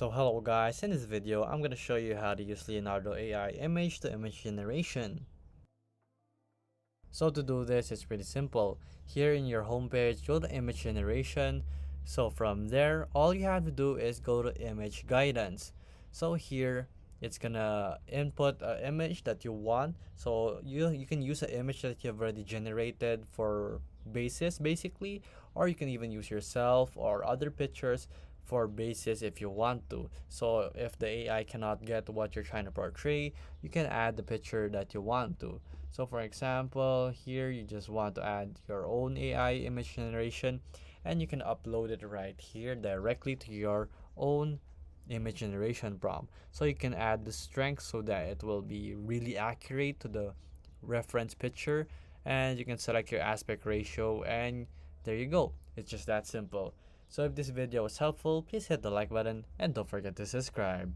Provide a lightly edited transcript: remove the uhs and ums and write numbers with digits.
So hello guys, in this video I'm going to show you how to use Leonardo AI image to image generation. So to do this, it's pretty simple. Here in your homepage, go to image generation. So from there, all you have to do is go to image guidance. So here, it's gonna input an image that you want. So you can use an image that you've already generated for basis basically, or you can even use yourself or other pictures for basis if you want to. So if the AI cannot get what you're trying to portray, you can add the picture that you want to. So for example, here you just want to add your own AI image generation, and you can upload it right here directly to your own image generation prompt. So you can add the strength so that it will be really accurate to the reference picture, and you can select your aspect ratio, and there you go. It's just that simple. So if this video was helpful, please hit the like button and don't forget to subscribe.